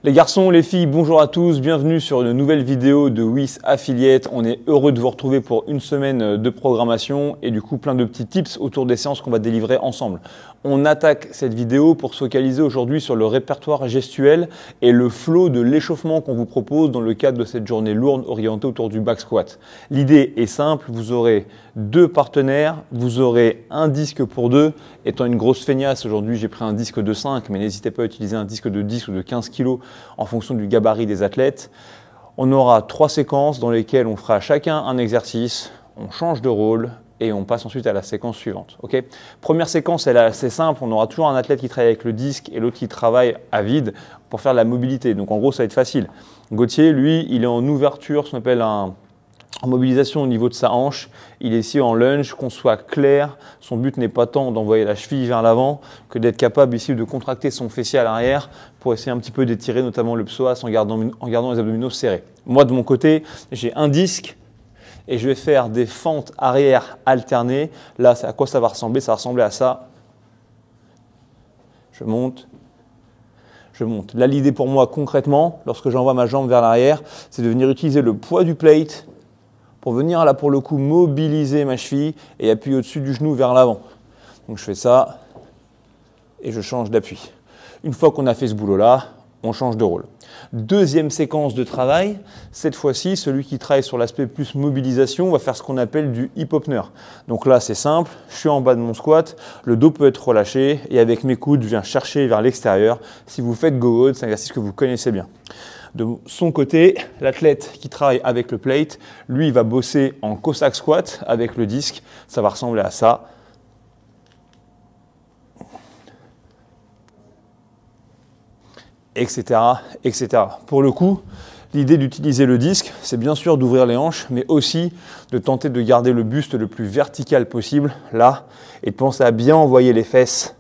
Les garçons, les filles, bonjour à tous, bienvenue sur une nouvelle vidéo de WIS Affiliate. On est heureux de vous retrouver pour une semaine de programmation et du coup plein de petits tips autour des séances qu'on va délivrer ensemble. On attaque cette vidéo pour se focaliser aujourd'hui sur le répertoire gestuel et le flow de l'échauffement qu'on vous propose dans le cadre de cette journée lourde orientée autour du back squat. L'idée est simple, vous aurez deux partenaires, vous aurez un disque pour deux. Étant une grosse feignasse, aujourd'hui j'ai pris un disque de 5, mais n'hésitez pas à utiliser un disque de 10 ou de 15 kg en fonction du gabarit des athlètes. On aura 3 séquences dans lesquelles on fera chacun un exercice, on change de rôle et on passe ensuite à la séquence suivante. Okay, première séquence, elle est assez simple, on aura toujours un athlète qui travaille avec le disque et l'autre qui travaille à vide pour faire de la mobilité. Donc en gros, ça va être facile. Gauthier, lui, il est en ouverture, ce qu'on appelle en mobilisation au niveau de sa hanche, il est ici en lunge, qu'on soit clair, son but n'est pas tant d'envoyer la cheville vers l'avant que d'être capable ici de contracter son fessier à l'arrière pour essayer un petit peu d'étirer notamment le psoas en gardant les abdominaux serrés. Moi de mon côté, j'ai un disque et je vais faire des fentes arrière alternées. Là, à quoi ça va ressembler? Ça va ressembler à ça. Je monte. Je monte. Là, l'idée pour moi concrètement, lorsque j'envoie ma jambe vers l'arrière, c'est de venir utiliser le poids du plate pour venir là pour le coup mobiliser ma cheville et appuyer au-dessus du genou vers l'avant. Donc je fais ça et je change d'appui. Une fois qu'on a fait ce boulot-là, on change de rôle. Deuxième séquence de travail, cette fois-ci, celui qui travaille sur l'aspect plus mobilisation va faire ce qu'on appelle du hip opener. Donc là, c'est simple, je suis en bas de mon squat, le dos peut être relâché et avec mes coudes, je viens chercher vers l'extérieur. Si vous faites go-hold, c'est un exercice que vous connaissez bien. De son côté, l'athlète qui travaille avec le plate, lui, il va bosser en Cossack squat avec le disque. Ça va ressembler à ça. Etc., etc. Pour le coup, l'idée d'utiliser le disque, c'est bien sûr d'ouvrir les hanches, mais aussi de tenter de garder le buste le plus vertical possible, là, et de penser à bien envoyer les fesses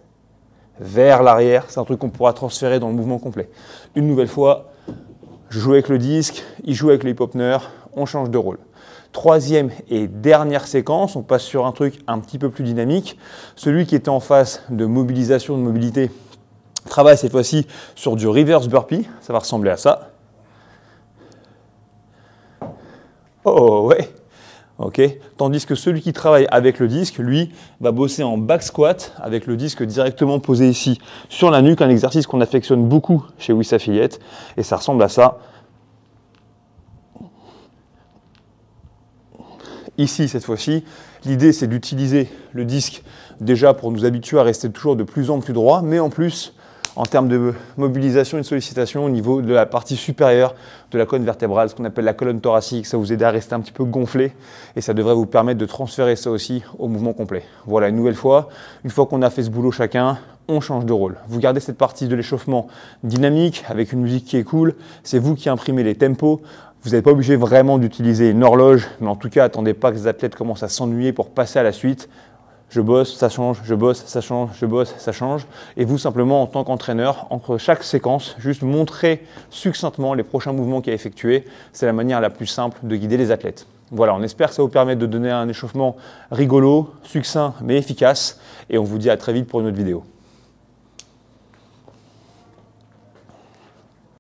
vers l'arrière. C'est un truc qu'on pourra transférer dans le mouvement complet. Une nouvelle fois, je joue avec le disque, il joue avec le hip opener, on change de rôle. Troisième et dernière séquence, on passe sur un truc un petit peu plus dynamique. Celui qui était en phase de mobilisation, de mobilité, travaille cette fois-ci sur du reverse burpee. Ça va ressembler à ça. Oh ouais, ok. Tandis que celui qui travaille avec le disque, lui, va bosser en back squat avec le disque directement posé ici sur la nuque, un exercice qu'on affectionne beaucoup chez WIS Affiliate, et ça ressemble à ça. Ici, cette fois-ci, l'idée c'est d'utiliser le disque déjà pour nous habituer à rester toujours de plus en plus droit, mais en plus, en termes de mobilisation et de sollicitation au niveau de la partie supérieure de la colonne vertébrale, ce qu'on appelle la colonne thoracique, ça vous aide à rester un petit peu gonflé et ça devrait vous permettre de transférer ça aussi au mouvement complet. Voilà, une nouvelle fois, une fois qu'on a fait ce boulot chacun, on change de rôle. Vous gardez cette partie de l'échauffement dynamique avec une musique qui est cool, c'est vous qui imprimez les tempos. Vous n'êtes pas obligé vraiment d'utiliser une horloge, mais en tout cas, attendez pas que les athlètes commencent à s'ennuyer pour passer à la suite. Je bosse, ça change, je bosse, ça change, je bosse, ça change. Et vous, simplement, en tant qu'entraîneur, entre chaque séquence, juste montrer succinctement les prochains mouvements qu'il y a effectués. C'est la manière la plus simple de guider les athlètes. Voilà, on espère que ça vous permet de donner un échauffement rigolo, succinct, mais efficace. Et on vous dit à très vite pour une autre vidéo.